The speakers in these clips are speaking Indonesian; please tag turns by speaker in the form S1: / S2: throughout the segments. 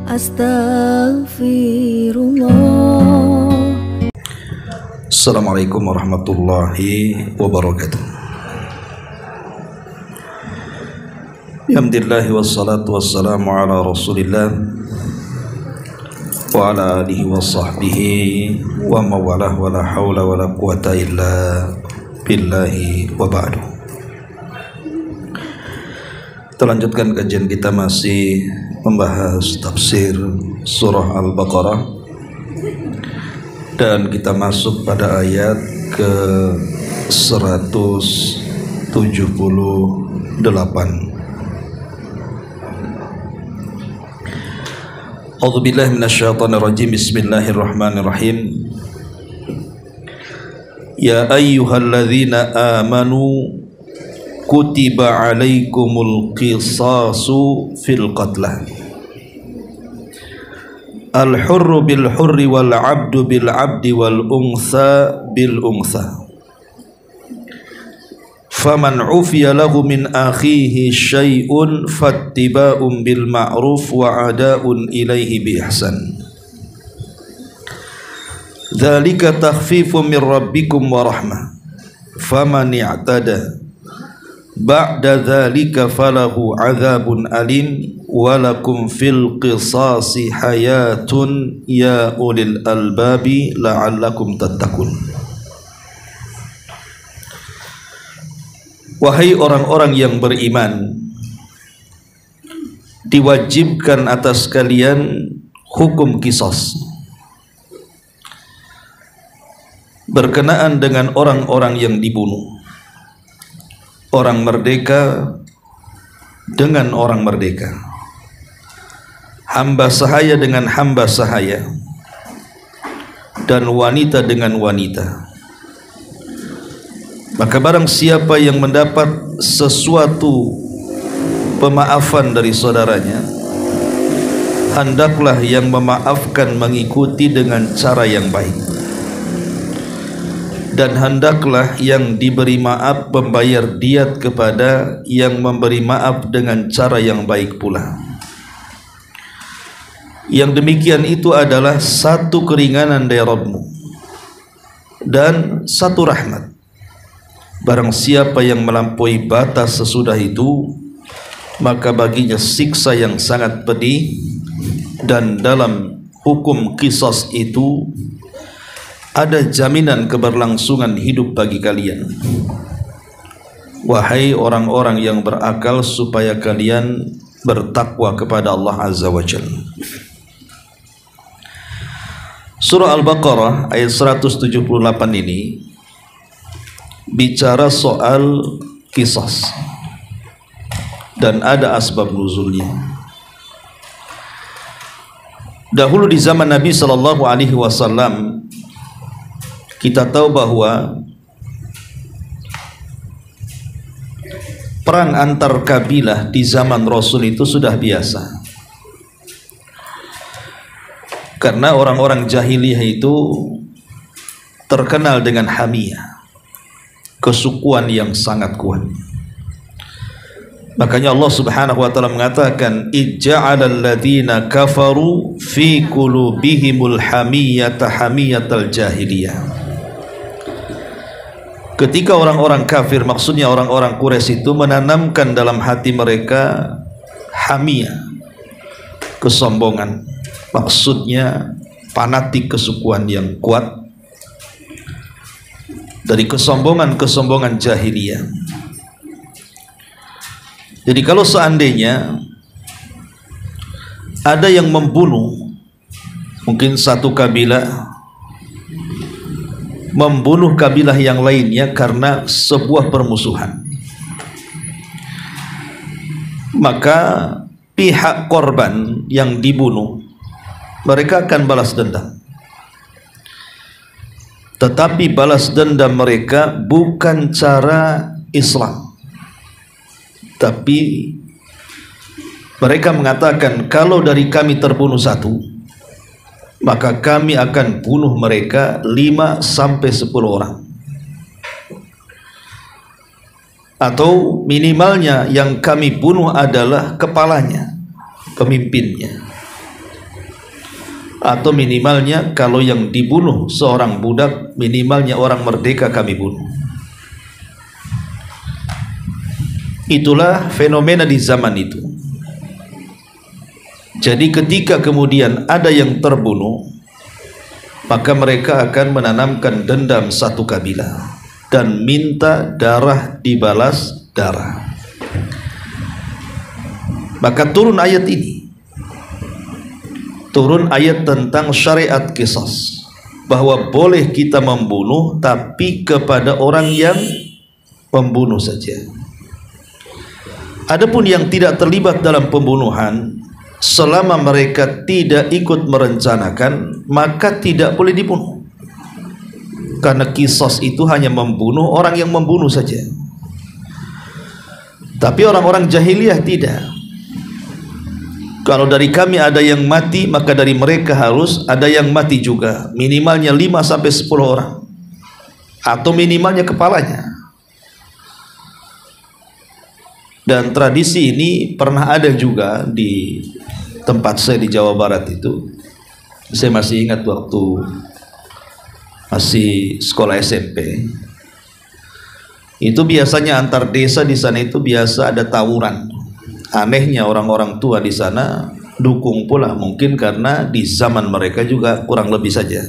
S1: Astaghfirullah.
S2: Assalamualaikum warahmatullahi wabarakatuh. Alhamdulillah wassalatu wassalamu ala rasulillah wa ala alihi wa sahbihi wa mawalah wa la hawla wa la quwata illa billahi wa ba'du. Kita lanjutkan kajian kita, masih membahas tafsir surah Al-Baqarah, dan kita masuk pada ayat ke 178. A'udzubillahi minasyaitonirrajim. Bismillahirrahmanirrahim. Ya ayyuhalladzina amanu kutiba alaikumul qisasu fil qatlah. Al-hurru bil hurri wal abdu bil abdi wal untha bil untha. Faman ufiya lahu min akhihi syai'un fattiba'un bil ma'ruf wa ada'un ilaihi bi ihsan. Dzalika takhfifun min rabbikum wa rahmah. Faman i'tada ba'da dzalika falahu 'adzabun alim wa lakum fil qisasi hayatun ya ulil albabi la'allakum tattaqun. Wahai orang-orang yang beriman, diwajibkan atas kalian hukum qisas berkenaan dengan orang-orang yang dibunuh, orang merdeka dengan orang merdeka, hamba sahaya dengan hamba sahaya, dan wanita dengan wanita. Maka barang siapa yang mendapat sesuatu pemaafan dari saudaranya, hendaklah yang memaafkan mengikuti dengan cara yang baik, dan hendaklah yang diberi maaf membayar diat kepada yang memberi maaf dengan cara yang baik pula. Yang demikian itu adalah satu keringanan dari Rabbmu dan satu rahmat. Barang siapa yang melampaui batas sesudah itu, maka baginya siksa yang sangat pedih, dan dalam hukum qisas itu ada jaminan keberlangsungan hidup bagi kalian. Wahai orang-orang yang berakal, supaya kalian bertakwa kepada Allah Azza wa Jalla. Surah Al-Baqarah ayat 178 ini bicara soal qisas, dan ada asbab nuzulnya. Dahulu di zaman Nabi sallallahu alaihi wasallam, kita tahu bahwa perang antar kabilah di zaman Rasul itu sudah biasa, karena orang-orang jahiliyah itu terkenal dengan hamiyah, kesukuan yang sangat kuat. Makanya Allah Subhanahu wa taala mengatakan, ij'alal ladzina kafaru fi qulubihimul hamiyata hamiyatal jahiliyah. Ketika orang-orang kafir, maksudnya orang-orang Quraisy itu menanamkan dalam hati mereka hamiyah, kesombongan, maksudnya fanatik, kesukuan yang kuat dari kesombongan-kesombongan jahiliyah. Jadi kalau seandainya ada yang membunuh, mungkin satu kabilah membunuh kabilah yang lainnya karena sebuah permusuhan, maka pihak korban yang dibunuh mereka akan balas dendam. Tetapi balas dendam mereka bukan cara Islam, tapi mereka mengatakan, kalau dari kami terbunuh satu, maka kami akan bunuh mereka 5 sampai 10 orang. Atau minimalnya yang kami bunuh adalah kepalanya, pemimpinnya. atau minimalnya kalau yang dibunuh seorang budak, minimalnya orang merdeka kami bunuh. Itulah fenomena di zaman itu. Jadi ketika kemudian ada yang terbunuh, maka mereka akan menanamkan dendam satu kabilah dan minta darah dibalas darah. Maka turun ayat ini, turun ayat tentang syariat qisas, bahwa boleh kita membunuh tapi kepada orang yang membunuh saja. Adapun yang tidak terlibat dalam pembunuhan, selama mereka tidak ikut merencanakan, maka tidak boleh dibunuh. Karena qisas itu hanya membunuh orang yang membunuh saja. Tapi orang-orang jahiliyah tidak. Kalau dari kami ada yang mati, maka dari mereka harus ada yang mati juga. Minimalnya 5-10 orang. Atau minimalnya kepalanya. Dan tradisi ini pernah ada juga di tempat saya di Jawa Barat itu. Saya masih ingat waktu masih sekolah SMP. Itu biasanya antar desa di sana itu biasa ada tawuran. Anehnya orang-orang tua di sana dukung pula, mungkin karena di zaman mereka juga kurang lebih saja.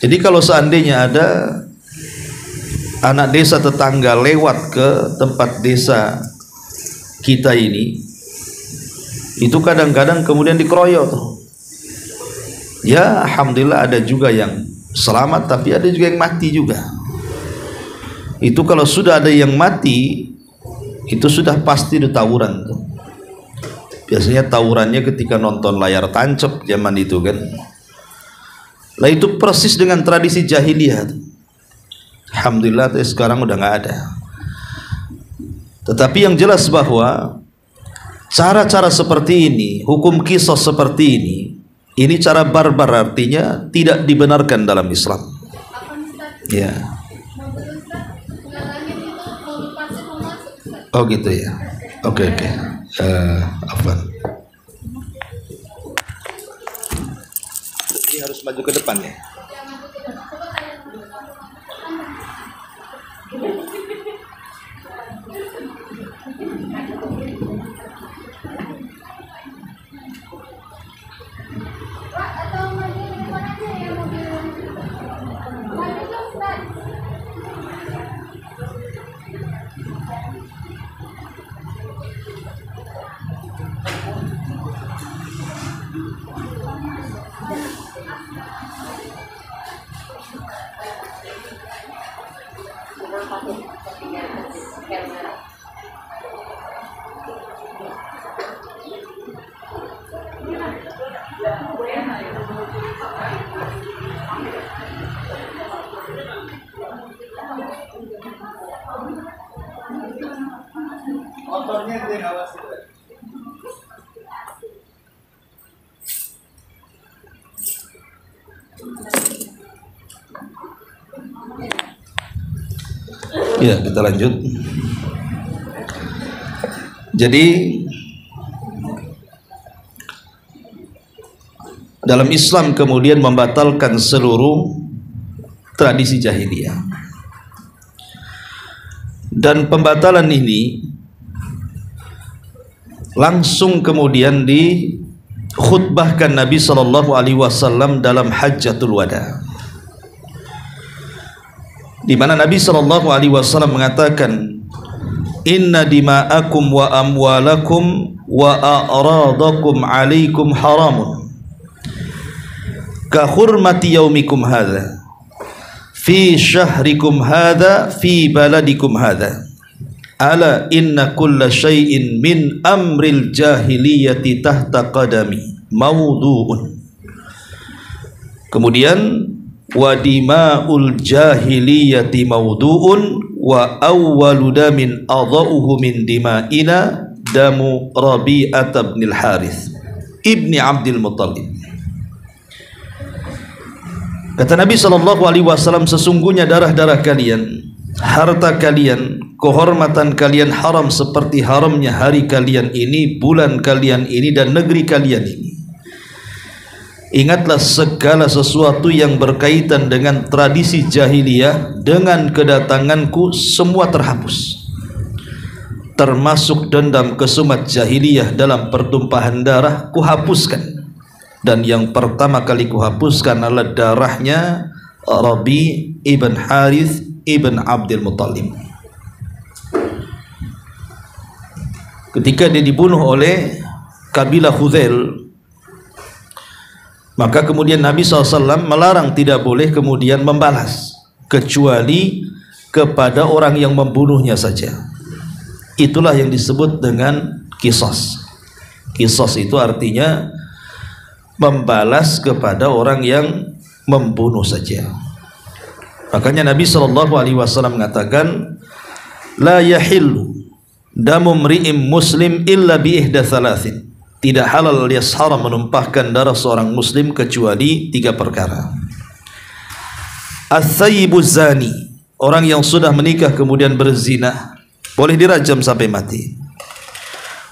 S2: Jadi kalau seandainya ada anak desa tetangga lewat ke tempat desa kita ini, itu kadang-kadang kemudian dikeroyok tuh. Ya alhamdulillah ada juga yang selamat, tapi ada juga yang mati juga. Itu kalau sudah ada yang mati, itu sudah pasti ada tawuran tuh. Biasanya tawurannya ketika nonton layar tancap zaman itu kan. Lah itu persis dengan tradisi jahiliyah tuh. Alhamdulillah sekarang udah nggak ada. Tetapi yang jelas bahwa cara-cara seperti ini, hukum qisas seperti ini cara barbar, artinya tidak dibenarkan dalam Islam. Ya. Oh gitu ya. Oke. Afwan. Ini harus maju ke depan ya. Ya, kita lanjut. Jadi dalam Islam kemudian membatalkan seluruh tradisi jahiliyah. Dan pembatalan ini langsung kemudian dikhutbahkan Nabi SAW dalam Hajjatul Wada, di mana Nabi SAW mengatakan, inna dima'akum wa amwalakum wa a'radakum alaikum haramun ka hurmati yaumikum hadha fi syahrikum hadha fi baladikum hadha ala inna kulla syai'in min amril jahiliyati tahta qadami mawdu'un. Kemudian wa dima'ul jahiliyati mawdu'un wa awwalu damin adha'uhu min dima'ina damu Rabi'at bin al-Harith ibni Abdul Muttalib. Kata Nabi SAW, sesungguhnya darah-darah kalian, harta kalian, kehormatan kalian haram seperti haramnya hari kalian ini, bulan kalian ini, dan negeri kalian ini. Ingatlah segala sesuatu yang berkaitan dengan tradisi jahiliyah, dengan kedatanganku semua terhapus, termasuk dendam kesumat jahiliyah dalam pertumpahan darah kuhapuskan. Dan yang pertama kali kuhapuskan adalah darahnya Rabi ibn Harith ibn Abdul Muttalib. Ketika dia dibunuh oleh kabilah Hudzail, maka kemudian Nabi SAW melarang tidak boleh kemudian membalas kecuali kepada orang yang membunuhnya saja. Itulah yang disebut dengan qisas. Qisas itu artinya membalas kepada orang yang membunuh saja. Makanya Nabi SAW mengatakan, la yahillu damu mri'im muslim illa bi ihda thalathin. Tidak halal alias haram menumpahkan darah seorang muslim kecuali 3 perkara. Ats-tsayyibuz zani, orang yang sudah menikah kemudian berzina, boleh dirajam sampai mati.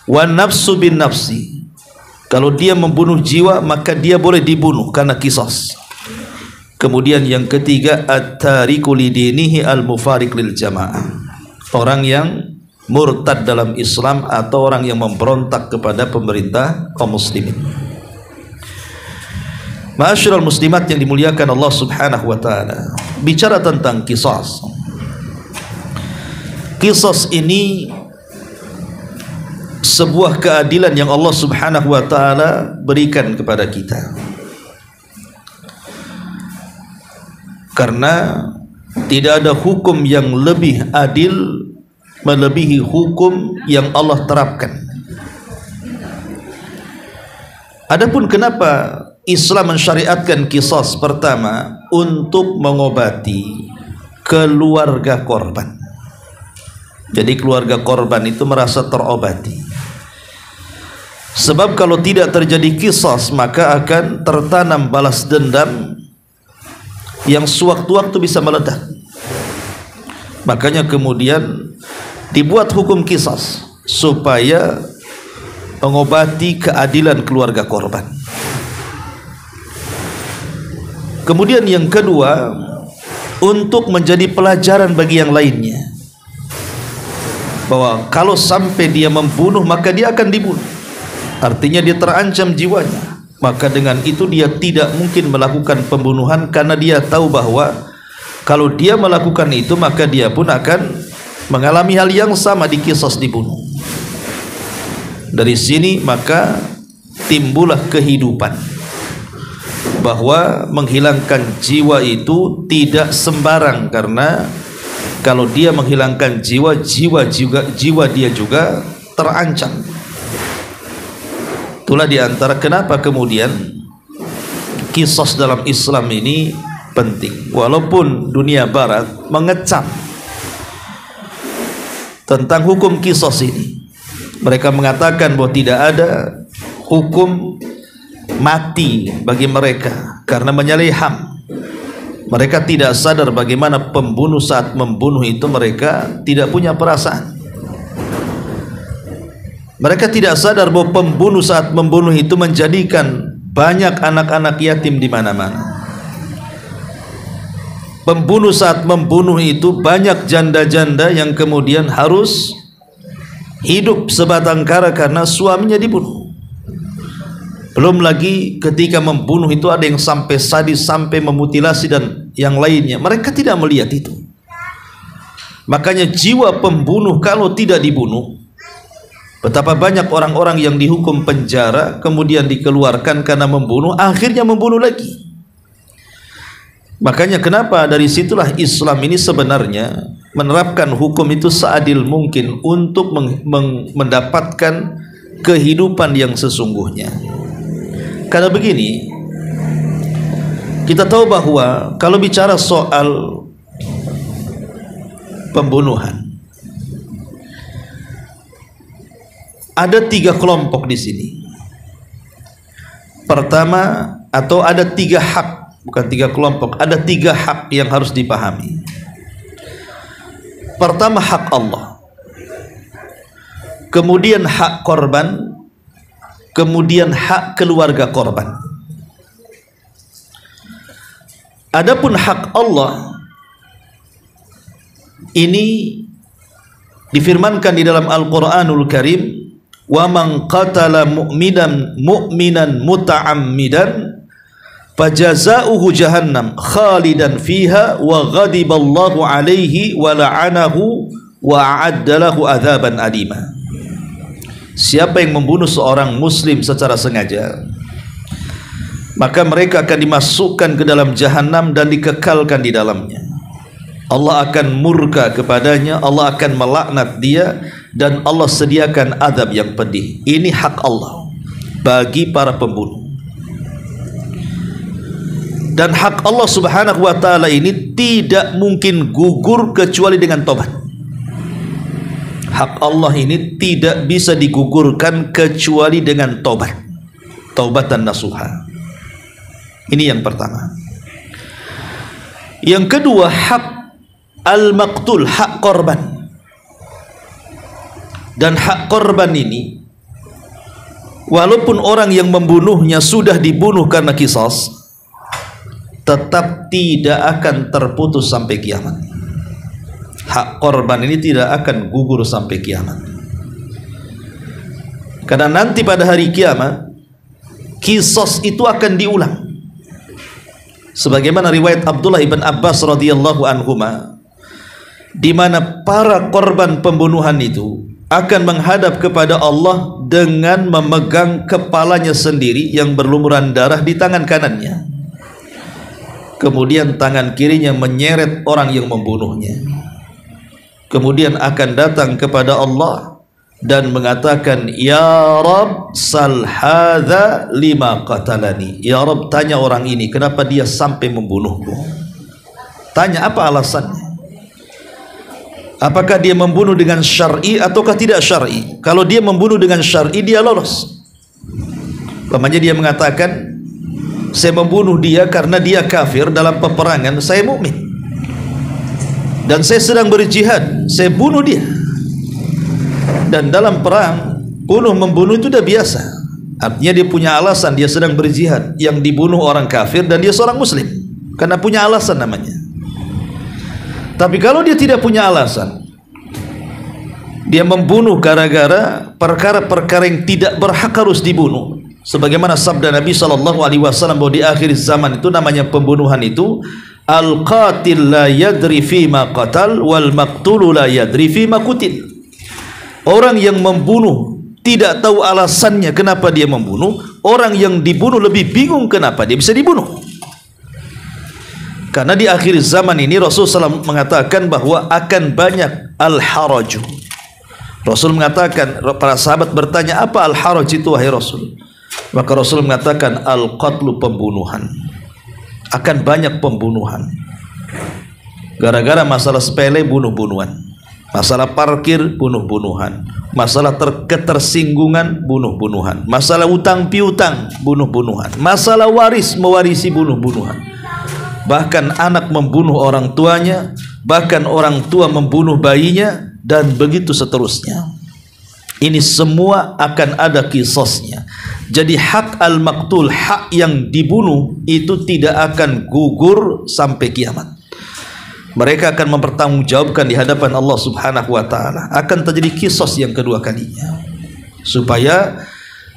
S2: Wan nafsu bin nafsi, kalau dia membunuh jiwa maka dia boleh dibunuh karena qisas. Kemudian yang ketiga, at-tariku lidinihi al-mufariq lil jamaah, orang yang murtad dalam Islam atau orang yang memberontak kepada pemerintah kaum muslimin. Ma'asyiral muslimat yang dimuliakan Allah Subhanahu wa taala, bicara tentang qisas. Qisas ini sebuah keadilan yang Allah Subhanahu wa taala berikan kepada kita. Karena tidak ada hukum yang lebih adil melebihi hukum yang Allah terapkan. Adapun kenapa Islam mensyariatkan qisas? Pertama, untuk mengobati keluarga korban. Jadi keluarga korban itu merasa terobati. Sebab kalau tidak terjadi qisas maka akan tertanam balas dendam yang sewaktu-waktu bisa meledak. Makanya kemudian dibuat hukum qisas supaya mengobati keadilan keluarga korban. Kemudian yang kedua, untuk menjadi pelajaran bagi yang lainnya, bahwa kalau sampai dia membunuh maka dia akan dibunuh, artinya dia terancam jiwanya. Maka dengan itu dia tidak mungkin melakukan pembunuhan, karena dia tahu bahwa kalau dia melakukan itu maka dia pun akan mengalami hal yang sama, di qisas dibunuh. Dari sini maka timbullah kehidupan, bahwa menghilangkan jiwa itu tidak sembarang, karena kalau dia menghilangkan jiwa dia juga terancam. Itulah diantara kenapa kemudian qisas dalam Islam ini penting. Walaupun dunia barat mengecam tentang hukum qisas ini, mereka mengatakan bahwa tidak ada hukum mati bagi mereka karena menyalahi HAM. Mereka tidak sadar bagaimana pembunuh saat membunuh itu mereka tidak punya perasaan. Mereka tidak sadar bahwa pembunuh saat membunuh itu menjadikan banyak anak-anak yatim di mana-mana. Pembunuh saat membunuh itu banyak janda-janda yang kemudian harus hidup sebatang kara karena suaminya dibunuh. Belum lagi ketika membunuh itu ada yang sampai sadis, sampai memutilasi dan yang lainnya. Mereka tidak melihat itu. Makanya jiwa pembunuh kalau tidak dibunuh, betapa banyak orang-orang yang dihukum penjara kemudian dikeluarkan karena membunuh, akhirnya membunuh lagi. Makanya kenapa dari situlah Islam ini sebenarnya menerapkan hukum itu seadil mungkin untuk mendapatkan kehidupan yang sesungguhnya. Karena begini, kita tahu bahwa kalau bicara soal pembunuhan, ada 3 kelompok di sini. Pertama, atau ada 3 hak, bukan 3 kelompok, ada 3 hak yang harus dipahami. Pertama, hak Allah, kemudian hak korban, kemudian hak keluarga korban. Adapun hak Allah ini difirmankan di dalam Al-Qur'anul Karim, wa man qatala mu'minan muta'ammidan fajaza'uhu jahannam khalidan fiha wa ghadiballahu alaihi wa la'anahu wa a'adda lahu adzaban alima. Siapa yang membunuh seorang muslim secara sengaja, maka mereka akan dimasukkan ke dalam jahanam dan dikekalkan di dalamnya. Allah akan murka kepadanya, Allah akan melaknat dia, dan Allah sediakan azab yang pedih. Ini hak Allah bagi para pembunuh. Dan hak Allah subhanahu wa ta'ala ini tidak mungkin gugur kecuali dengan tobat. Hak Allah ini tidak bisa digugurkan kecuali dengan tobat. Taubatan nasuha. Ini yang pertama. Yang kedua, hak al-maqtul, hak korban. Dan hak korban ini, walaupun orang yang membunuhnya sudah dibunuh karena qisas, tetap tidak akan terputus sampai kiamat. Hak korban ini tidak akan gugur sampai kiamat. Karena nanti pada hari kiamat, qisas itu akan diulang. Sebagaimana riwayat Abdullah ibn Abbas radhiyallahu anhuma, di mana para korban pembunuhan itu akan menghadap kepada Allah dengan memegang kepalanya sendiri yang berlumuran darah di tangan kanannya. Kemudian tangan kirinya menyeret orang yang membunuhnya. Kemudian akan datang kepada Allah dan mengatakan, ya Rabb, sal hadza lima qatalani. Ya Rabb, tanya orang ini kenapa dia sampai membunuhku. Tanya apa alasannya. Apakah dia membunuh dengan syar'i ataukah tidak syar'i? Kalau dia membunuh dengan syar'i, dia lolos. Umpamanya dia mengatakan, saya membunuh dia karena dia kafir dalam peperangan, saya mukmin. Dan saya sedang berjihad, saya bunuh dia. Dan dalam perang, bunuh-membunuh itu sudah biasa. Artinya dia punya alasan, dia sedang berjihad. Yang dibunuh orang kafir dan dia seorang muslim, karena punya alasan namanya. Tapi kalau dia tidak punya alasan, dia membunuh gara-gara perkara-perkara yang tidak berhak harus dibunuh. Sebagaimana sabda Nabi SAW bahwa di akhir zaman itu namanya pembunuhan itu, al-qatil la yadri fima qatal wal maqtulu la yadri fima qutil. Orang yang membunuh tidak tahu alasannya kenapa dia membunuh, orang yang dibunuh lebih bingung kenapa dia bisa dibunuh. Karena di akhir zaman ini Rasulullah SAW mengatakan bahwa akan banyak al-haraju. Rasul mengatakan, para sahabat bertanya, apa al-haraj itu wahai Rasul? Maka Rasul mengatakan, al-qatlu, pembunuhan. Akan banyak pembunuhan. Gara-gara masalah sepele, bunuh-bunuhan. Masalah parkir, bunuh-bunuhan. Masalah ketersinggungan, bunuh-bunuhan. Masalah utang piutang, bunuh-bunuhan. Masalah waris, mewarisi, bunuh-bunuhan. Bahkan anak membunuh orang tuanya, bahkan orang tua membunuh bayinya, dan begitu seterusnya. Ini semua akan ada qisasnya. Jadi hak al-maqtul, hak yang dibunuh itu tidak akan gugur sampai kiamat. Mereka akan mempertanggungjawabkan di hadapan Allah Subhanahu wa ta'ala. Akan terjadi qisas yang kedua kalinya, supaya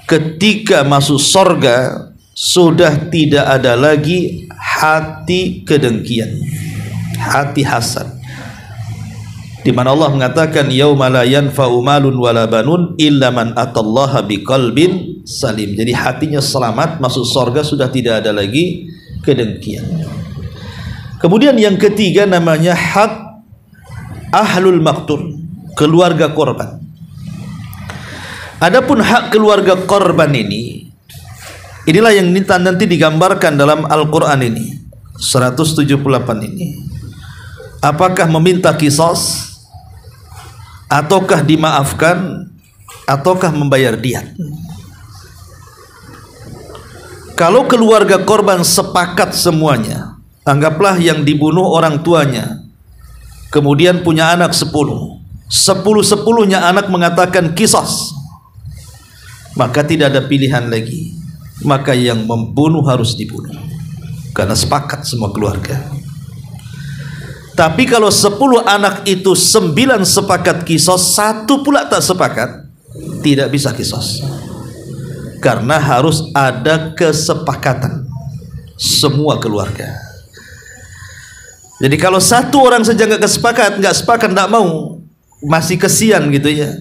S2: ketika masuk surga sudah tidak ada lagi hati kedengkian, hati hasad. Di mana Allah mengatakan, yauma la yanfa'u malun wala banun illa man atallaha biqalbin salim. Jadi hatinya selamat, masuk surga, sudah tidak ada lagi kedengkian. Kemudian yang ketiga namanya hak ahlul maqtul, keluarga korban. Adapun hak keluarga korban ini, inilah yang nanti digambarkan dalam Al-Quran ini 178 ini. Apakah meminta qisas, ataukah dimaafkan, ataukah membayar diat? Kalau keluarga korban sepakat semuanya, anggaplah yang dibunuh orang tuanya, kemudian punya anak 10, 10-10-nya anak mengatakan qisas, maka tidak ada pilihan lagi, maka yang membunuh harus dibunuh. karena sepakat semua keluarga. Tapi kalau 10 anak itu 9 sepakat kisos, 1 pula tak sepakat, tidak bisa kisos, karena harus ada kesepakatan semua keluarga. Jadi kalau 1 orang saja nggak sepakat, nggak mau, masih kesian gitu ya.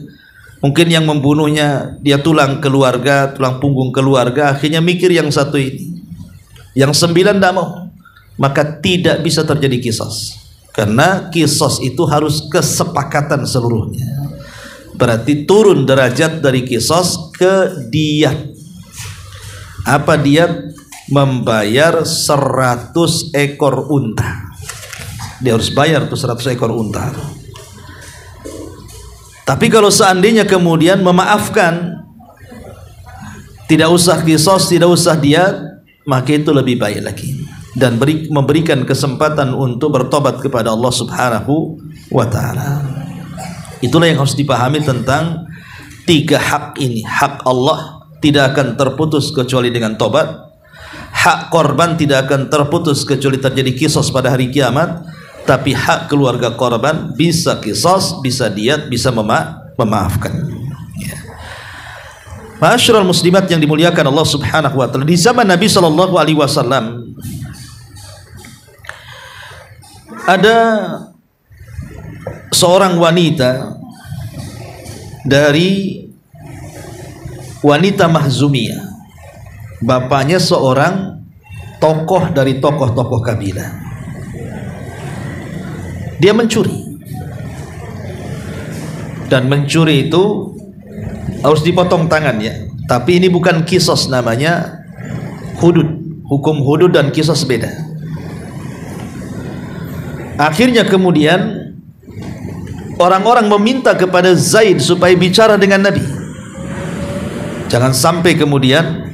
S2: Mungkin yang membunuhnya dia tulang keluarga, tulang punggung keluarga, akhirnya mikir yang 1 ini, yang 9 tidak mau, maka tidak bisa terjadi kisos. Karena kisos itu harus kesepakatan seluruhnya. Berarti turun derajat dari kisos ke diyat. Apa diyat? Membayar 100 ekor unta. Dia harus bayar tuh 100 ekor unta. Tapi kalau seandainya kemudian memaafkan, tidak usah kisos, tidak usah diyat, maka itu lebih baik lagi, dan memberikan kesempatan untuk bertobat kepada Allah Subhanahu wa ta'ala. Itulah yang harus dipahami tentang 3 hak ini. Hak Allah tidak akan terputus kecuali dengan tobat. Hak korban tidak akan terputus kecuali terjadi kisos pada hari kiamat. Tapi hak keluarga korban bisa kisos, bisa diyat, bisa memaafkan. Ma'asyiral muslimat yang dimuliakan Allah Subhanahu wa ta'ala, di zaman Nabi sallallahu alaihi wasallam ada seorang wanita dari wanita Mahzumiyah. Bapaknya seorang tokoh dari tokoh-tokoh kabilah. Dia mencuri, dan mencuri itu harus dipotong tangannya. Tapi ini bukan kisos, namanya hudud. Hukum hudud dan kisos beda. Akhirnya kemudian orang-orang meminta kepada Zaid supaya bicara dengan Nabi. Jangan sampai kemudian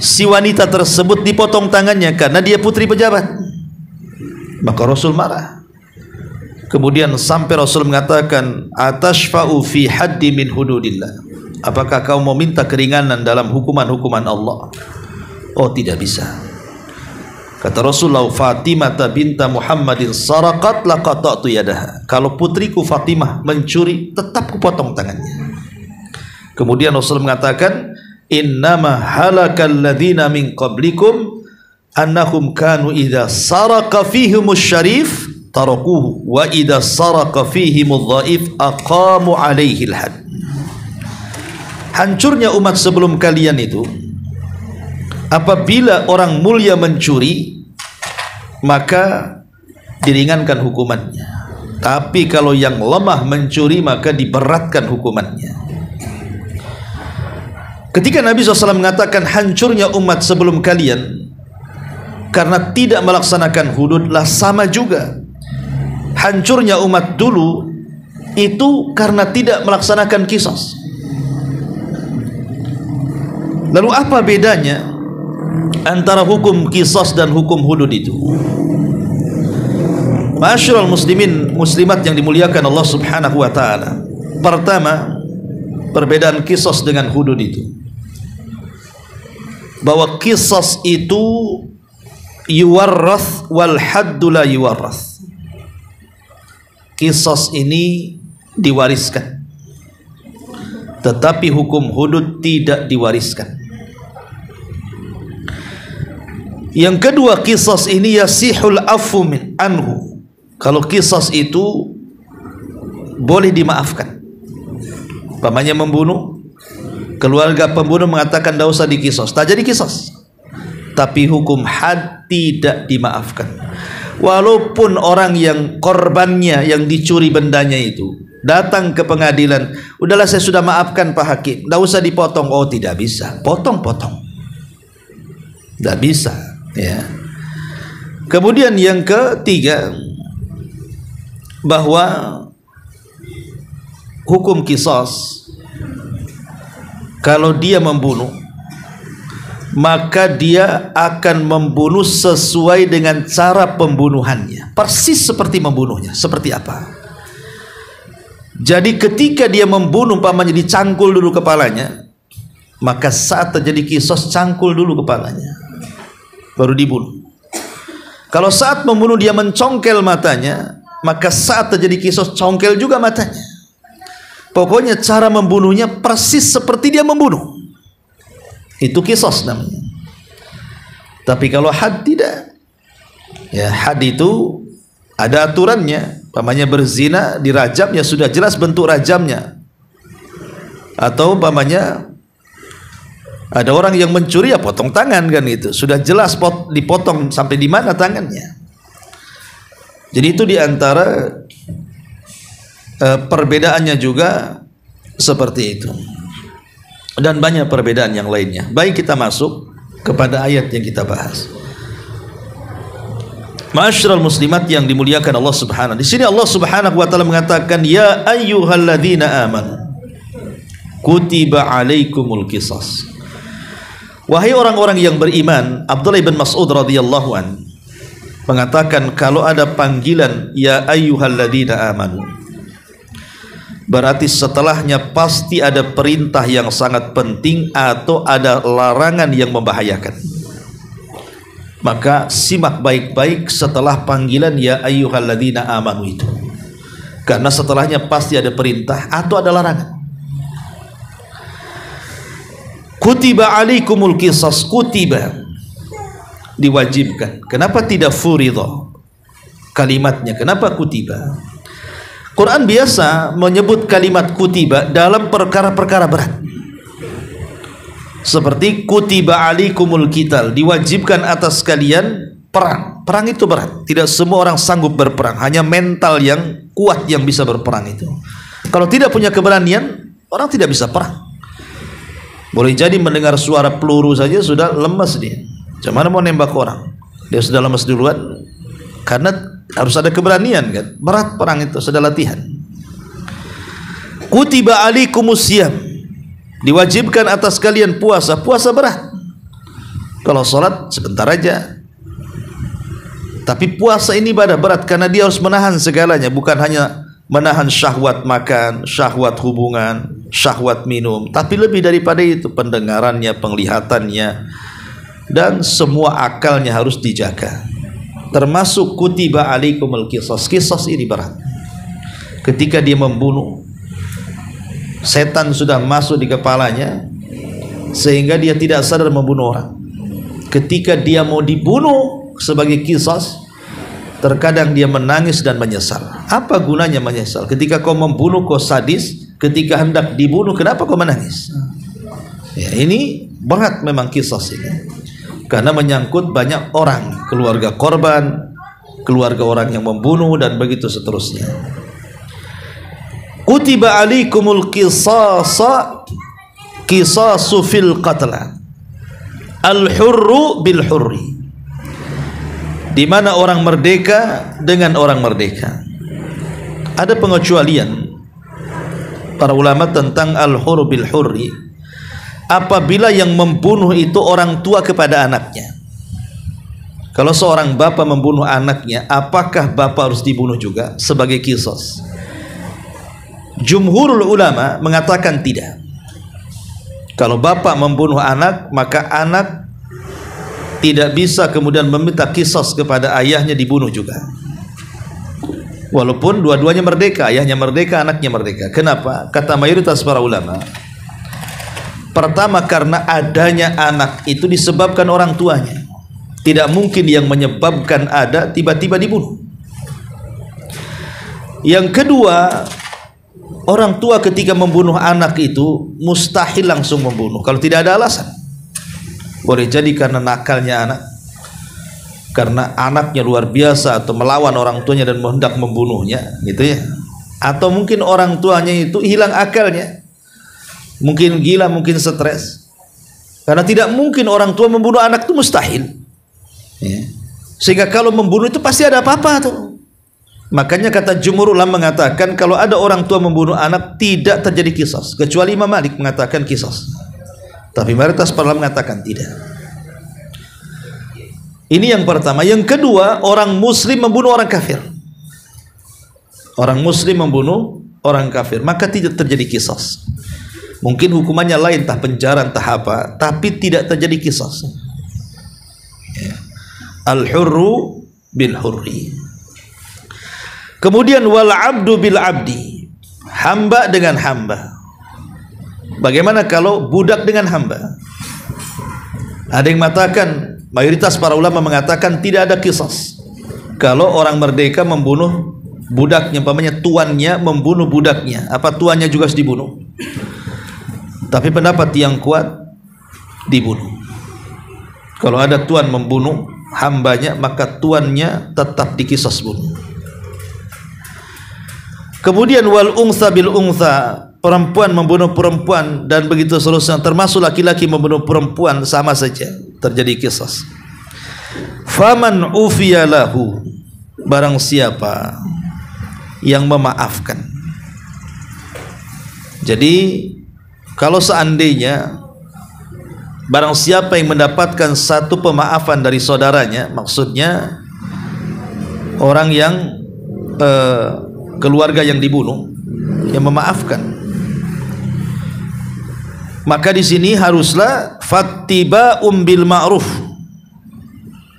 S2: si wanita tersebut dipotong tangannya karena dia putri pejabat. Maka Rasul marah. Kemudian sampai Rasul mengatakan, atashfa'u fi haddi min hududillah. Apakah kau mau minta keringanan dalam hukuman-hukuman Allah? Oh, tidak bisa. Kata Rasulullah, Fatimah binta Muhammadin saraqat laqata'tu yadaha. Kalau putriku Fatimah mencuri, tetap kupotong tangannya. Kemudian Rasul mengatakan, innama halakal ladzina min qablikum annahum kanu idza saraka fihimus syarif tarakuhu wa idza saraka fihimudh dhaif aqamu alaihi al-had. Hancurnya umat sebelum kalian itu, apabila orang mulia mencuri maka diringankan hukumannya, tapi kalau yang lemah mencuri maka diberatkan hukumannya. Ketika Nabi SAW mengatakan hancurnya umat sebelum kalian karena tidak melaksanakan hudud, lah sama juga hancurnya umat dulu itu karena tidak melaksanakan kisos. Lalu apa bedanya antara hukum kisos dan hukum hudud itu? Ma'asyiral muslimin muslimat yang dimuliakan Allah Subhanahu wa ta'ala. Pertama, perbedaan kisos dengan hudud itu, bahwa kisos itu yuwarrath wal haddu la yuwarrath. Kisos ini diwariskan, tetapi hukum hudud tidak diwariskan. Yang kedua, kisos ini yasihul afu min anhu. Kalau kisos itu boleh dimaafkan. Umpamanya membunuh, keluarga pembunuh mengatakan tidak usah dikisos, tak jadi kisos. Tapi hukum had tidak dimaafkan. Walaupun orang yang korbannya, yang dicuri bendanya itu datang ke pengadilan, udahlah saya sudah maafkan Pak Hakim, tidak usah dipotong. Oh, tidak bisa, potong-potong, tidak bisa ya. Kemudian yang ketiga, bahwa hukum kisos, kalau dia membunuh maka dia akan membunuh sesuai dengan cara pembunuhannya, persis seperti membunuhnya. Seperti apa? Jadi ketika dia membunuh, umpamanya dicangkul dulu kepalanya, maka saat terjadi kisos cangkul dulu kepalanya. baru dibunuh. Kalau saat membunuh dia mencongkel matanya, maka saat terjadi kisos congkel juga matanya. Pokoknya cara membunuhnya persis seperti dia membunuh. Itu kisos namanya. Tapi kalau had tidak. Ya, had itu ada aturannya. Umpamanya berzina dirajam, ya sudah jelas bentuk rajamnya. Atau umpamanya ada orang yang mencuri, ya potong tangan kan itu. Sudah jelas dipotong sampai di mana tangannya. Jadi itu diantara perbedaannya juga seperti itu. Dan banyak perbedaan yang lainnya. Baik, kita masuk kepada ayat yang kita bahas. Ma'asyiral muslimat yang dimuliakan Allah Subhanahu. Di sini Allah Subhanahu wa taala mengatakan, ya ayyuhalladzina amanu kutiba alaikumul qisas. Wahai orang-orang yang beriman, Abdullah bin Mas'ud radhiyallahu an mengatakan, kalau ada panggilan ya ayyuhalladzina amanu, berarti setelahnya pasti ada perintah yang sangat penting atau ada larangan yang membahayakan. Maka simak baik-baik setelah panggilan ya ayyuhalladzina amanu itu, karena setelahnya pasti ada perintah atau ada larangan. Kutiba alaikumul qisas, kutiba diwajibkan. Kenapa tidak furidha kalimatnya? Kenapa kutiba? Quran biasa menyebut kalimat kutiba dalam perkara-perkara berat. Seperti kutiba alaikumul qital, diwajibkan atas kalian perang. Perang itu berat. Tidak semua orang sanggup berperang, hanya mental yang kuat yang bisa berperang itu. Kalau tidak punya keberanian, orang tidak bisa perang. Boleh jadi mendengar suara peluru saja sudah lemas dia. Cuman mau nembak orang, dia sudah lemas duluan. Karena harus ada keberanian kan. Berat perang itu, sudah latihan. Kutiba alaikumus syiyam, diwajibkan atas kalian puasa. Puasa berat. Kalau sholat sebentar aja. Tapi puasa ini ibadah berat karena dia harus menahan segalanya, bukan hanya menahan syahwat makan, syahwat hubungan, syahwat minum, tapi lebih daripada itu, pendengarannya, penglihatannya, dan semua akalnya harus dijaga. Termasuk kutiba alaikumul qisas. Qisas ini berat. Ketika dia membunuh, setan sudah masuk di kepalanya sehingga dia tidak sadar membunuh orang. Ketika dia mau dibunuh sebagai qisas, terkadang dia menangis dan menyesal. Apa gunanya menyesal? Ketika kau membunuh kau sadis, ketika hendak dibunuh kenapa kau menangis? Ya, ini berat memang qisas ini. Karena menyangkut banyak orang, keluarga korban, keluarga orang yang membunuh, dan begitu seterusnya. Kutiba alaikumul qisasa, qisasu fil qatla, al-hurru bil hurri, di mana orang merdeka dengan orang merdeka. Ada pengecualian para ulama tentang al-hurru bil hurri apabila yang membunuh itu orang tua kepada anaknya. Kalau seorang bapak membunuh anaknya, apakah bapak harus dibunuh juga sebagai qisas? Jumhurul ulama mengatakan tidak. Kalau bapak membunuh anak, maka anak tidak bisa kemudian meminta qisas kepada ayahnya dibunuh juga. Walaupun dua-duanya merdeka, ayahnya merdeka, anaknya merdeka. Kenapa? Kata mayoritas para ulama, pertama karena adanya anak itu disebabkan orang tuanya. Tidak mungkin yang menyebabkan ada tiba-tiba dibunuh. Yang kedua, orang tua ketika membunuh anak itu mustahil langsung membunuh kalau tidak ada alasan. Boleh jadi karena nakalnya anak, karena anaknya luar biasa, atau melawan orang tuanya dan hendak membunuhnya, gitu ya. Atau mungkin orang tuanya itu hilang akalnya, mungkin gila, mungkin stres. Karena tidak mungkin orang tua membunuh anak itu, mustahil. Ya. Sehingga kalau membunuh itu pasti ada apa-apa tuh. Makanya kata jumhur ulama mengatakan kalau ada orang tua membunuh anak tidak terjadi qisas, kecuali Imam Malik mengatakan qisas. Tapi mayoritas para ulama mengatakan tidak. Ini yang pertama. Yang kedua, orang muslim membunuh orang kafir. Orang muslim membunuh orang kafir, maka tidak terjadi qisas. Mungkin hukumannya lain, entah penjara, entah apa, tapi tidak terjadi qisas. Ya. Al-hurru bil hurri. Kemudian wal abdu bil abdi, hamba dengan hamba. Bagaimana kalau budak dengan hamba? Ada yang mengatakan, mayoritas para ulama mengatakan tidak ada qisas kalau orang merdeka membunuh budaknya, umpamanya tuannya membunuh budaknya, apa tuannya juga harus dibunuh? Tapi pendapat yang kuat, dibunuh. Kalau ada tuan membunuh hambanya, maka tuannya tetap dikisas bunuh. Kemudian wal ungsa bil ungsa, perempuan membunuh perempuan dan begitu seterusnya, termasuk laki-laki membunuh perempuan, sama saja terjadi kisas. Faman ufiya lahu, barang siapa yang memaafkan. Jadi kalau seandainya barang siapa yang mendapatkan satu pemaafan dari saudaranya, maksudnya orang yang keluarga yang dibunuh yang memaafkan, maka di sini haruslah fattiba'um bil ma'ruf.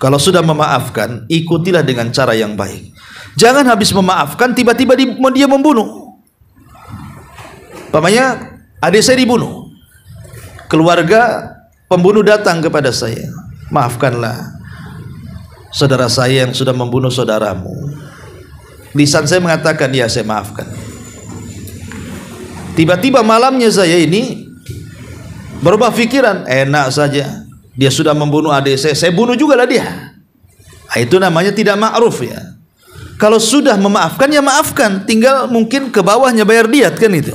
S2: Kalau sudah memaafkan, ikutilah dengan cara yang baik. Jangan habis memaafkan tiba-tiba dia membunuh. Umpamanya adik saya dibunuh, keluarga pembunuh datang kepada saya, maafkanlah saudara saya yang sudah membunuh saudaramu. Lisan saya mengatakan ya, saya maafkan. Tiba-tiba malamnya saya ini berubah pikiran, enak saja, dia sudah membunuh adik saya bunuh juga lah dia. Itu namanya tidak ma'ruf ya. Kalau sudah memaafkan ya maafkan, tinggal mungkin ke bawahnya bayar diat kan itu.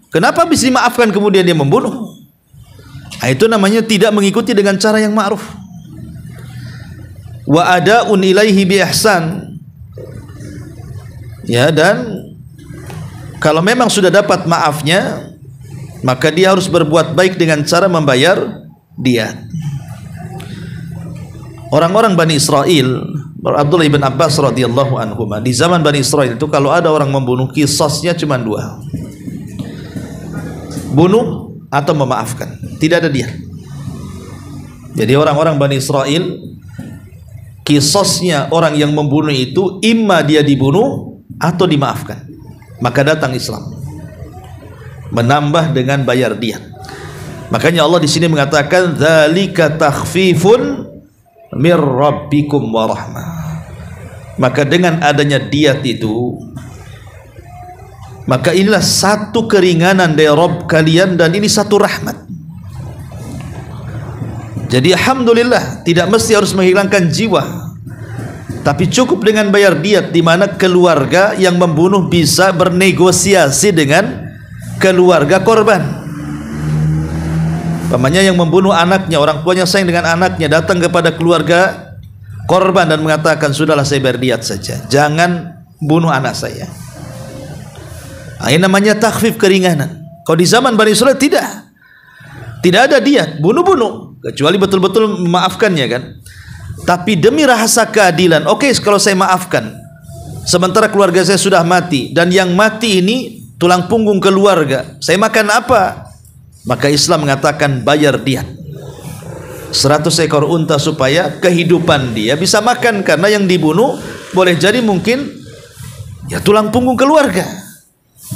S2: Kenapa bisa dimaafkan kemudian dia membunuh? Itu namanya tidak mengikuti dengan cara yang ma'ruf. Wa ada'un ilaihi bi ihsan. Ya, dan kalau memang sudah dapat maafnya, maka dia harus berbuat baik dengan cara membayar diat. Orang-orang Bani Israel, Abdullah ibn Abbas radhiyallahu anhu, di zaman Bani Israel itu kalau ada orang membunuh, kisasnya cuma dua: bunuh atau memaafkan, tidak ada diat. Jadi orang-orang Bani Israel, kisasnya orang yang membunuh itu imma dia dibunuh atau dimaafkan. Maka datang Islam menambah dengan bayar diat. Makanya Allah di sini mengatakan dzalika takhfifun mir rabbikum wa rahmah. Maka dengan adanya diat itu, maka inilah satu keringanan dari Rabb kalian, dan ini satu rahmat. Jadi alhamdulillah, tidak mesti harus menghilangkan jiwa, tapi cukup dengan bayar diat, di mana keluarga yang membunuh bisa bernegosiasi dengan keluarga korban. Umpamanya yang membunuh anaknya, orang tuanya sayang dengan anaknya, datang kepada keluarga korban dan mengatakan, sudahlah saya bayar diat saja, jangan bunuh anak saya. Ini namanya takhfif, keringanan. Kalau di zaman Bani Israil tidak ada diat, bunuh-bunuh, kecuali betul-betul memaafkannya kan. Tapi demi rasa keadilan, oke, kalau saya maafkan, sementara keluarga saya sudah mati, dan yang mati ini tulang punggung keluarga, saya makan apa? Maka Islam mengatakan bayar diat 100 ekor unta supaya kehidupan dia bisa makan, karena yang dibunuh boleh jadi mungkin ya tulang punggung keluarga.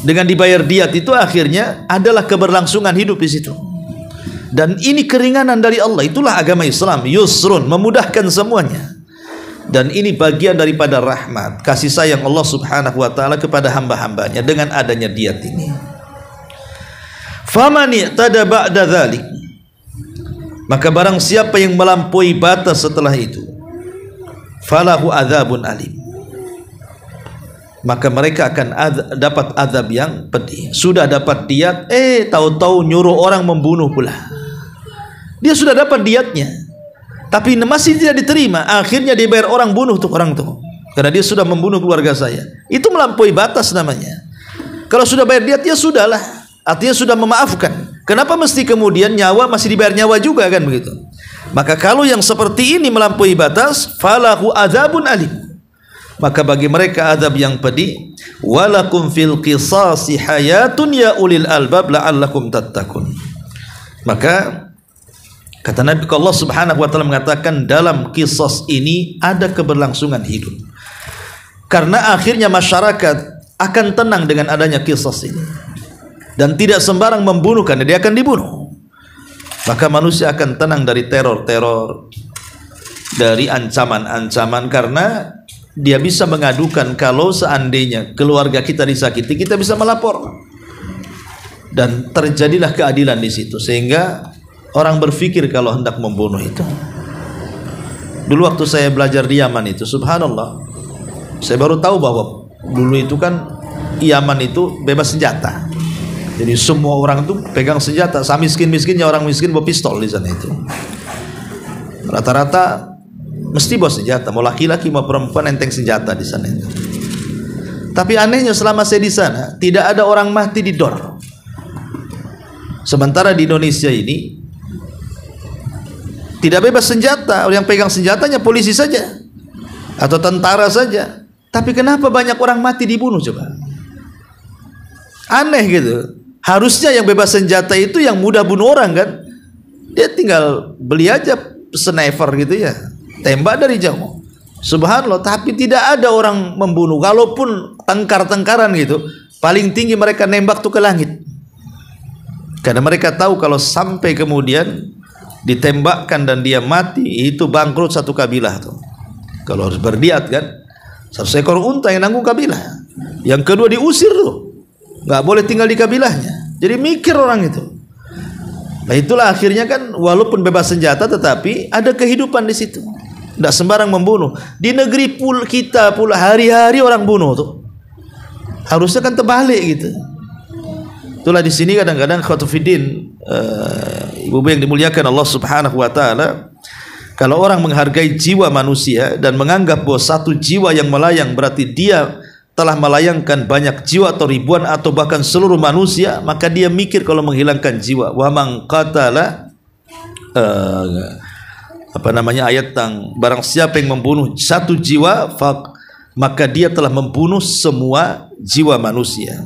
S2: Dengan dibayar diat itu akhirnya adalah keberlangsungan hidup di situ. Dan ini keringanan dari Allah. Itulah agama Islam, yusrun, memudahkan semuanya. Dan ini bagian daripada rahmat, kasih sayang Allah subhanahu wa ta'ala kepada hamba-hambanya dengan adanya diat ini. Faman i'tada ba'da dzalik, maka barang siapa yang melampaui batas setelah itu, falahu adzabun alim, maka mereka akan dapat azab yang pedih. Sudah dapat diat, tahu-tahu nyuruh orang membunuh pula. Dia sudah dapat diatnya, tapi masih tidak diterima. Akhirnya dia bayar orang bunuh untuk orang itu, karena dia sudah membunuh keluarga saya. Itu melampaui batas namanya. Kalau sudah bayar diat, ya sudahlah, artinya sudah memaafkan. Kenapa mesti kemudian nyawa masih dibayar nyawa juga kan begitu? Maka kalau yang seperti ini melampaui batas, falahu adzabun alim, maka bagi mereka azab yang pedih. Walakum fil qisasi hayatun ya ulil albab la'allakum tattaqun. Maka Kata Nabi, Allah Subhanahu wa taala mengatakan dalam kisah ini ada keberlangsungan hidup. Karena akhirnya masyarakat akan tenang dengan adanya kisah ini. Dan tidak sembarang membunuh karena dia akan dibunuh. Maka manusia akan tenang dari teror-teror, dari ancaman-ancaman, karena dia bisa mengadukan kalau seandainya keluarga kita disakiti, kita bisa melapor. Dan terjadilah keadilan di situ, sehingga orang berpikir kalau hendak membunuh itu. Dulu waktu saya belajar di Yaman itu, subhanallah, saya baru tahu bahwa dulu itu kan Yaman itu bebas senjata. Jadi semua orang itu pegang senjata, miskin-miskinnya orang miskin bawa pistol di sana itu. Rata-rata mesti bawa senjata, mau laki-laki mau perempuan enteng senjata di sana itu. Tapi anehnya selama saya di sana tidak ada orang mati di dor. Sementara di Indonesia ini tidak bebas senjata, yang pegang senjatanya polisi saja atau tentara saja. Tapi kenapa banyak orang mati dibunuh coba? Aneh gitu. Harusnya yang bebas senjata itu yang mudah bunuh orang kan? Dia tinggal beli aja sniper gitu ya, tembak dari jauh. Subhanallah, tapi tidak ada orang membunuh. Kalaupun tengkar-tengkaran gitu, paling tinggi mereka nembak tuh ke langit. Karena mereka tahu kalau sampai kemudian ditembakkan dan dia mati, itu bangkrut satu kabilah tuh. Kalau harus berdiat kan, 100 ekor unta yang nanggung kabilah. Yang kedua diusir tuh, nggak boleh tinggal di kabilahnya. Jadi mikir orang itu. Nah itulah akhirnya kan, walaupun bebas senjata tetapi ada kehidupan di situ. Tidak sembarang membunuh. Di negeri kita pula hari-hari orang bunuh tuh. Harusnya kan terbalik gitu. Itulah di sini kadang-kadang khotufidin, ibu-ibu yang dimuliakan Allah Subhanahu wa taala, kalau orang menghargai jiwa manusia dan menganggap bahwa satu jiwa yang melayang berarti dia telah melayangkan banyak jiwa atau ribuan atau bahkan seluruh manusia, maka dia mikir kalau menghilangkan jiwa. Wa man qatala ayat yang barang siapa yang membunuh satu jiwa maka dia telah membunuh semua jiwa manusia.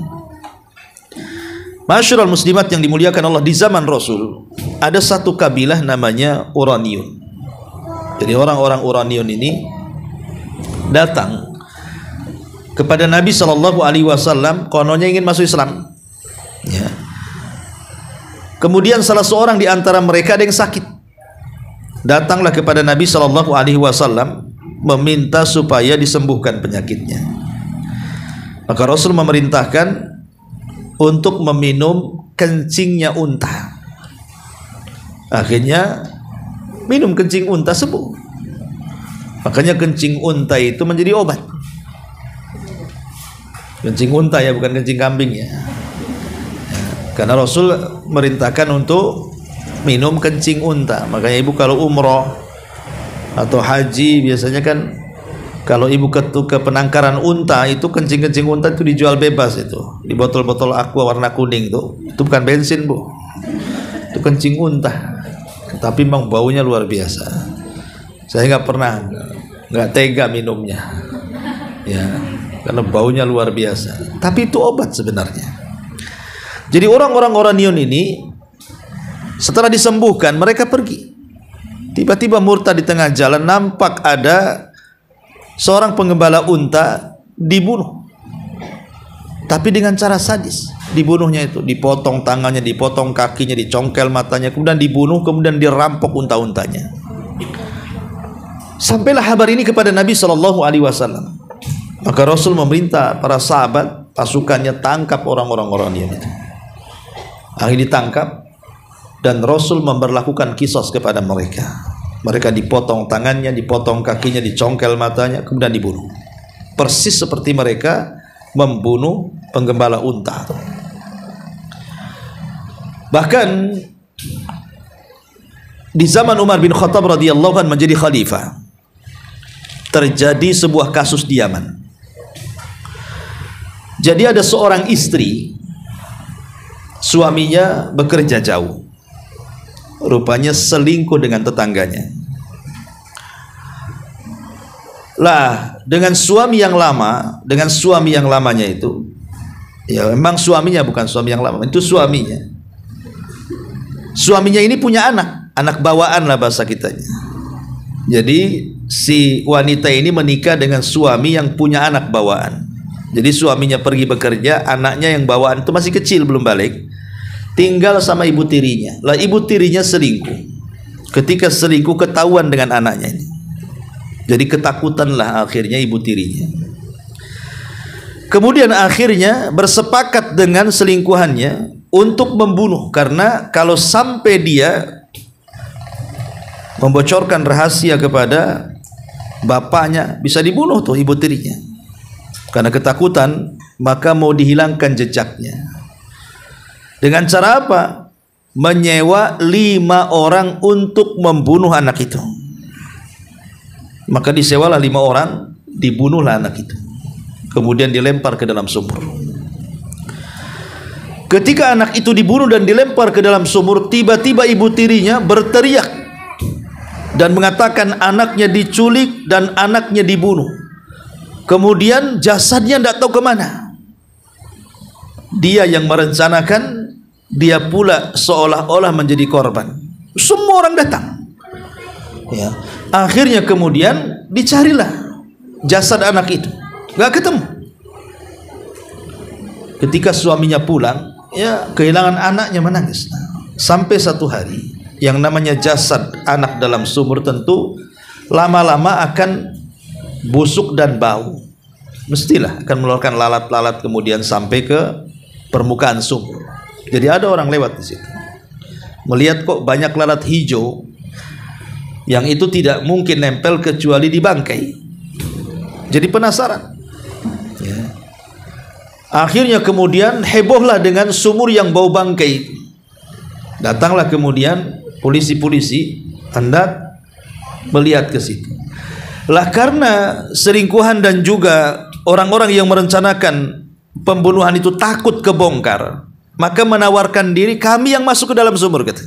S2: Masyarul muslimat yang dimuliakan Allah, di zaman Rasul ada satu kabilah namanya Uraniun. Jadi orang-orang Uraniun ini datang kepada Nabi SAW, kononnya ingin masuk Islam ya. Kemudian salah seorang di antara mereka ada yang sakit, datanglah kepada Nabi SAW meminta supaya disembuhkan penyakitnya. Maka Rasul memerintahkan untuk meminum kencingnya unta. Akhirnya minum kencing unta, sembuh. Makanya kencing unta itu menjadi obat. Kencing unta ya, bukan kencing kambing ya. Karena Rasul merintahkan untuk minum kencing unta. Makanya ibu kalau umroh atau haji biasanya kan, kalau ibu ke penangkaran unta itu, kencing-kencing unta itu dijual bebas itu, di botol-botol aqua warna kuning itu bukan bensin bu, itu kencing unta. Tapi memang baunya luar biasa. Saya nggak tega minumnya ya, karena baunya luar biasa. Tapi itu obat sebenarnya. Jadi orang-orang Uraniun ini setelah disembuhkan mereka pergi. Tiba-tiba murtad di tengah jalan, nampak ada seorang penggembala unta dibunuh. Tapi dengan cara sadis. Dibunuhnya itu dipotong tangannya, dipotong kakinya, dicongkel matanya, kemudian dibunuh, kemudian dirampok unta-untanya. Sampailah kabar ini kepada Nabi SAW. Maka Rasul memerintah para sahabat pasukannya tangkap orang-orang Uraniun itu. Akhirnya ditangkap dan Rasul memberlakukan kisos kepada mereka. Mereka dipotong tangannya, dipotong kakinya, dicongkel matanya, kemudian dibunuh. Persis seperti mereka membunuh penggembala unta. Bahkan di zaman Umar bin Khattab radhiyallahu anhu menjadi khalifah, terjadi sebuah kasus di Yaman. Jadi ada seorang istri, suaminya bekerja jauh, rupanya selingkuh dengan tetangganya. Lah, dengan suami yang lama, dengan suami yang lamanya itu, ya memang suaminya bukan suami yang lama, itu suaminya. Suaminya ini punya anak. anak bawaan lah bahasa kitanya. Jadi si wanita ini menikah dengan suami yang punya anak bawaan. Jadi suaminya pergi bekerja, anaknya yang bawaan itu masih kecil belum balik, tinggal sama ibu tirinya. Lah ibu tirinya selingkuh. Ketika selingkuh ketahuan dengan anaknya ini. Jadi ketakutanlah akhirnya ibu tirinya. Kemudian akhirnya bersepakat dengan selingkuhannya untuk membunuh, karena kalau sampai dia membocorkan rahasia kepada bapaknya bisa dibunuh tuh ibu tirinya. Karena ketakutan, maka mau dihilangkan jejaknya. Dengan cara apa? Menyewa 5 orang untuk membunuh anak itu. Maka disewalah 5 orang, dibunuhlah anak itu. Kemudian dilempar ke dalam sumur. Ketika anak itu dibunuh dan dilempar ke dalam sumur, tiba-tiba ibu tirinya berteriak dan mengatakan anaknya diculik dan anaknya dibunuh. Kemudian jasadnya tidak tahu kemana. Dia yang merencanakan, dia pula seolah-olah menjadi korban. Semua orang datang. Ya. Akhirnya kemudian dicarilah jasad anak itu, nggak ketemu. Ketika suaminya pulang, ya kehilangan anaknya, menangis. Sampai satu hari, yang namanya jasad anak dalam sumur tentu lama-lama akan busuk dan bau. Mestilah akan mengeluarkan lalat-lalat kemudian sampai ke permukaan sumur. Jadi ada orang lewat di situ, melihat kok banyak lalat hijau yang itu tidak mungkin nempel kecuali di bangkai. Jadi penasaran. Ya. Akhirnya kemudian hebohlah dengan sumur yang bau bangkai. Datanglah kemudian polisi-polisi hendak melihat ke situ. Lah karena selingkuhan dan juga orang-orang yang merencanakan pembunuhan itu takut kebongkar, maka menawarkan diri, kami yang masuk ke dalam sumur, kata.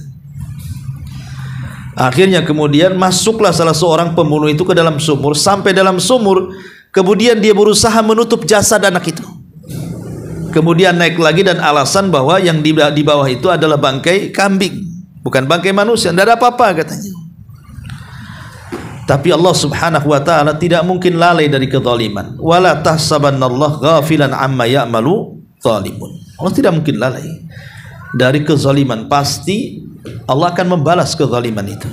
S2: Akhirnya kemudian masuklah salah seorang pembunuh itu ke dalam sumur. Sampai dalam sumur, kemudian dia berusaha menutup jasad anak itu. Kemudian naik lagi dan alasan bahwa yang di bawah itu adalah bangkai kambing, bukan bangkai manusia. Tidak ada apa-apa katanya. Tapi Allah subhanahu wa ta'ala tidak mungkin lalai dari kezaliman. Wala tahsabannallaha ghafilan amma ya'malu zalimun. Allah tidak mungkin lalai dari kezaliman. Pasti Allah akan membalas kezaliman itu.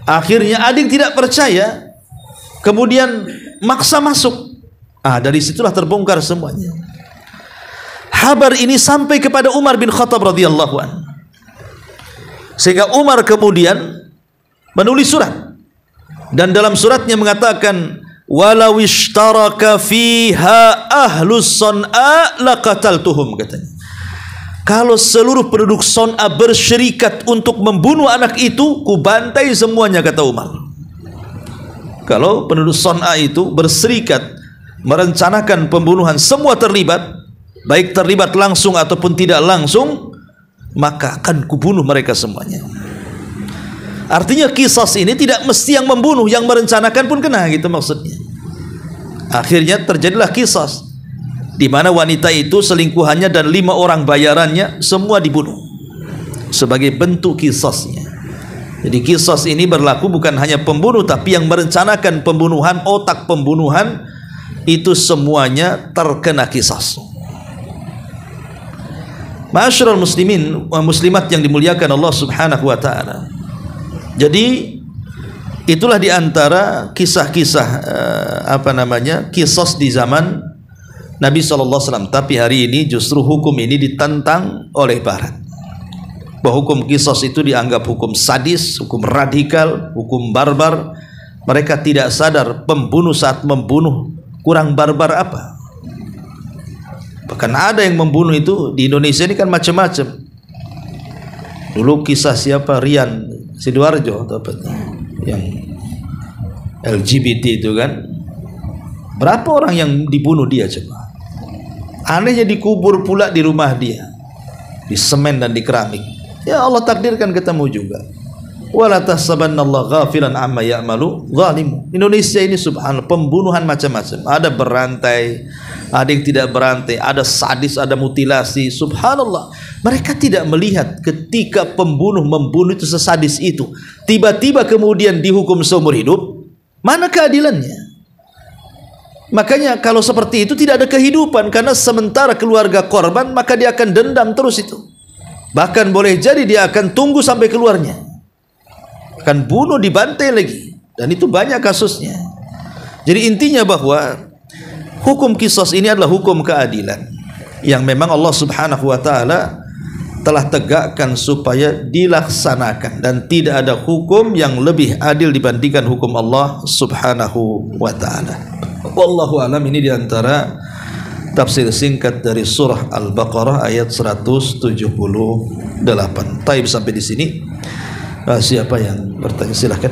S2: Akhirnya adik tidak percaya, kemudian maksa masuk. Dari situlah terbongkar semuanya. Kabar ini sampai kepada Umar bin Khattab radhiyallahu anhu. Sehingga Umar kemudian menulis surat, dan dalam suratnya mengatakan, walau ishtaraka fiha ahlus Son'a laqataltuhum, katanya. Kalau seluruh penduduk Son'a bersyirikat untuk membunuh anak itu, ku bantai semuanya, kata Umar. Kalau penduduk Son'a itu berserikat merencanakan pembunuhan, semua terlibat, baik terlibat langsung ataupun tidak langsung, maka akan kubunuh mereka semuanya. Artinya kisah ini tidak mesti yang membunuh, yang merencanakan pun kena, gitu maksudnya. Akhirnya terjadilah kisah di mana wanita itu selingkuhannya dan 5 orang bayarannya semua dibunuh sebagai bentuk kisahnya. Jadi kisah ini berlaku bukan hanya pembunuh, tapi yang merencanakan pembunuhan, otak pembunuhan itu semuanya terkena kisah. Ma'asyiral muslimin wa muslimat yang dimuliakan Allah subhanahu wa ta'ala. Jadi itulah diantara kisah-kisah kisah di zaman Nabi SAW. Tapi hari ini justru hukum ini ditentang oleh Barat, bahwa hukum kisah itu dianggap hukum sadis, hukum radikal, hukum barbar. Mereka tidak sadar pembunuh saat membunuh kurang barbar apa. Bahkan ada yang membunuh itu di Indonesia ini kan macam-macam. Dulu kisah siapa, Rian Sidoarjo atau apa, yang LGBT itu kan, berapa orang yang dibunuh dia coba. Anehnya dikubur pula di rumah dia, di semen dan di keramik. Ya Allah takdirkan ketemu juga. Wala tahsabannallaha ghafilan amma ya'malu zalimun. Indonesia ini subhanallah pembunuhan macam-macam. Ada berantai, ada yang tidak berantai, ada sadis, ada mutilasi. Subhanallah. Mereka tidak melihat ketika pembunuh membunuh itu sesadis itu, tiba-tiba kemudian dihukum seumur hidup. Mana keadilannya? Makanya kalau seperti itu tidak ada kehidupan, karena sementara keluarga korban maka dia akan dendam terus itu. Bahkan boleh jadi dia akan tunggu sampai keluarnya, akan bunuh, dibantai lagi, dan itu banyak kasusnya. Jadi intinya bahwa hukum qisas ini adalah hukum keadilan yang memang Allah Subhanahu wa taala telah tegakkan supaya dilaksanakan, dan tidak ada hukum yang lebih adil dibandingkan hukum Allah Subhanahu wa taala. Wallahu alam. Ini diantara tafsir singkat dari surah Al-Baqarah ayat 178. Taib sampai di sini. Siapa yang bertanya silahkan.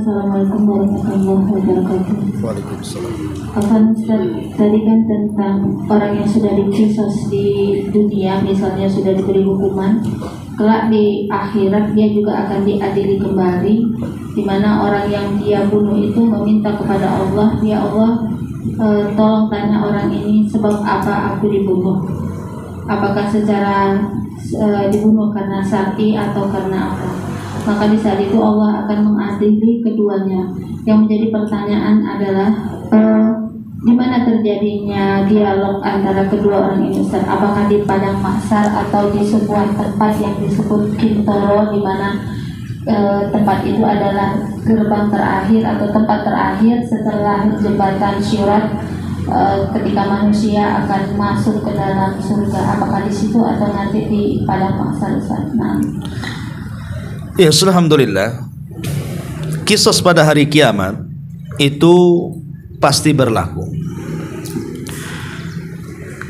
S1: Assalamualaikum warahmatullahi wabarakatuh.
S2: Waalaikumsalam.
S1: Tadi kan tentang orang yang sudah dikisos di dunia, misalnya sudah diberi hukuman, kelak di akhirat dia juga akan diadili kembali, di mana orang yang dia bunuh itu meminta kepada Allah, ya Allah, tolong tanya orang ini sebab apa aku dibunuh, apakah secara dibunuh karena sakit atau karena apa. Maka di saat itu Allah akan mengadili keduanya. Yang menjadi pertanyaan adalah di mana terjadinya dialog antara kedua orang ini, Ustaz? Apakah di padang mahsyar atau di sebuah tempat yang disebut Kintoro, di mana tempat itu adalah gerbang terakhir atau tempat terakhir setelah jembatan Syurat, ketika manusia akan masuk ke dalam surga? Apakah di situ atau nanti di padang mahsyar, Ustaz? Nah.
S2: Ya, alhamdulillah. Qisas pada hari kiamat itu pasti berlaku.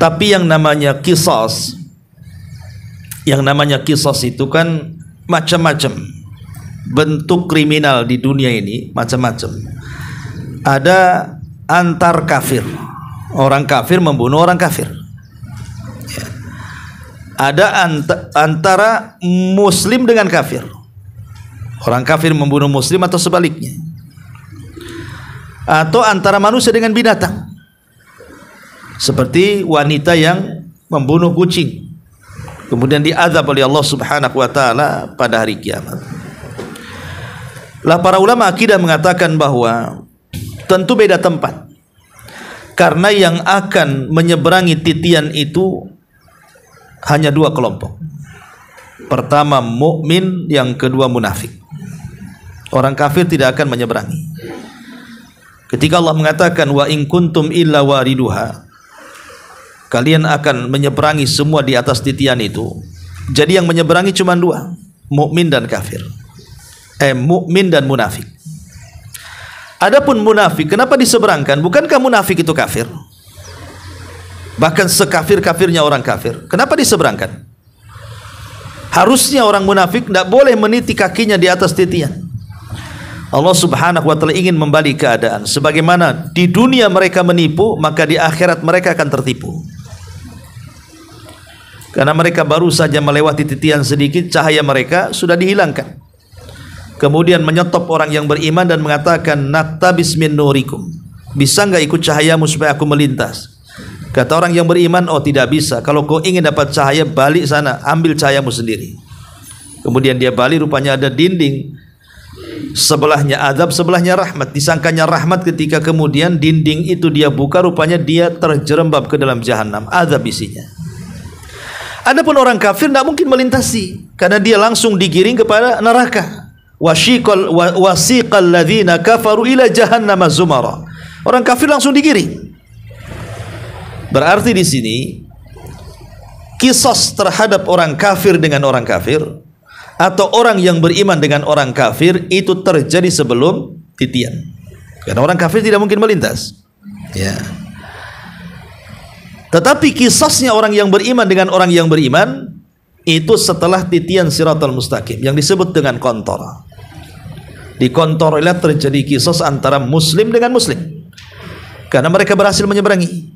S2: Tapi yang namanya qisas itu kan macam-macam. Bentuk kriminal di dunia ini macam-macam. Ada antar kafir. Orang kafir membunuh orang kafir. Ada antara muslim dengan kafir. Orang kafir membunuh muslim atau sebaliknya. Atau antara manusia dengan binatang. Seperti wanita yang membunuh kucing, kemudian diazab oleh Allah Subhanahu wa taala pada hari kiamat. Lah para ulama akidah mengatakan bahwa tentu beda tempat. Karena yang akan menyeberangi titian itu hanya dua kelompok. Pertama mukmin, yang kedua munafik. Orang kafir tidak akan menyeberangi. Ketika Allah mengatakan wa in kuntum illa wariduha, kalian akan menyeberangi semua di atas titian itu. Jadi yang menyeberangi cuma dua, mukmin dan kafir. Mukmin dan munafik. Adapun munafik, kenapa diseberangkan? Bukankah munafik itu kafir? Bahkan sekafir-kafirnya orang kafir. Kenapa diseberangkan? Harusnya orang munafik tidak boleh meniti kakinya di atas titian. Allah Subhanahu wa taala ingin membalik keadaan. Sebagaimana di dunia mereka menipu, maka di akhirat mereka akan tertipu. Karena mereka baru saja melewati titian sedikit, cahaya mereka sudah dihilangkan. Kemudian menyetop orang yang beriman dan mengatakan, naktabis min nurikum. Bisa enggak ikut cahayamu supaya aku melintas? Kata orang yang beriman, oh tidak bisa. Kalau kau ingin dapat cahaya, balik sana, ambil cahayamu sendiri. Kemudian dia balik, rupanya ada dinding. Sebelahnya azab, sebelahnya rahmat. Disangkanya rahmat, ketika kemudian dinding itu dia buka, rupanya dia terjerembab ke dalam jahanam. Azab isinya. Adapun orang kafir tidak mungkin melintasi, karena dia langsung digiring kepada neraka. Wasiqal ladzina kafaru ila jahannam zumara. Orang kafir langsung digiring. Berarti di sini kisos terhadap orang kafir dengan orang kafir, atau orang yang beriman dengan orang kafir, itu terjadi sebelum titian. Karena orang kafir tidak mungkin melintas. Ya. Tetapi kisosnya orang yang beriman dengan orang yang beriman itu setelah titian Siratal Mustaqim, yang disebut dengan kontor. Di kontor itu terjadi kisos antara muslim dengan muslim. karena mereka berhasil menyeberangi.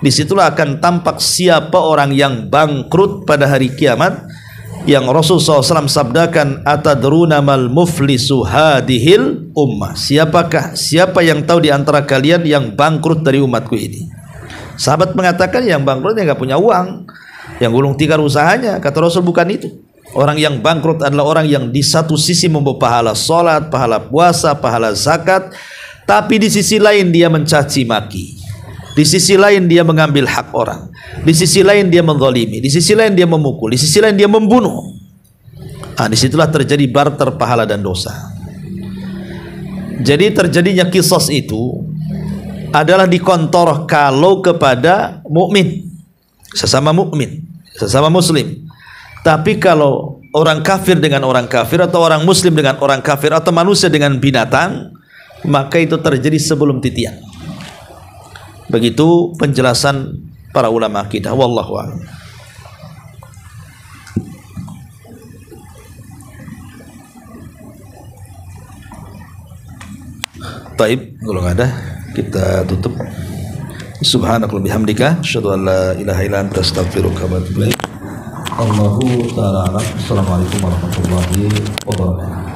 S2: Disitulah akan tampak siapa orang yang bangkrut pada hari kiamat, yang Rasulullah SAW sabdakan, atadruna mal muflisu hadihil ummah. Siapa yang tahu di antara kalian yang bangkrut dari umatku ini? Sahabat mengatakan, yang bangkrut yang nggak punya uang, yang gulung tikar usahanya. Kata Rasul, bukan itu. Orang yang bangkrut adalah orang yang di satu sisi membawa pahala sholat, pahala puasa, pahala zakat, tapi di sisi lain dia mencaci maki, di sisi lain dia mengambil hak orang, di sisi lain dia menzalimi, di sisi lain dia memukul, di sisi lain dia membunuh. Disitulah terjadi barter pahala dan dosa. Jadi terjadinya kisos itu adalah dikontor kalau kepada mukmin, sesama mukmin, sesama muslim. Tapi kalau orang kafir dengan orang kafir, atau orang muslim dengan orang kafir, atau manusia dengan binatang, maka itu terjadi sebelum titian. Begitu penjelasan para ulama akidah. Wallahu a'lam. Taib, kalau nggak ada kita tutup. Subhanakallahumma bihamdika asyhadu an la ilaha illa anta astaghfiruka wa atubu ilaik. Allahu ta'ala a'lam. Assalamualaikum warahmatullahi wabarakatuh.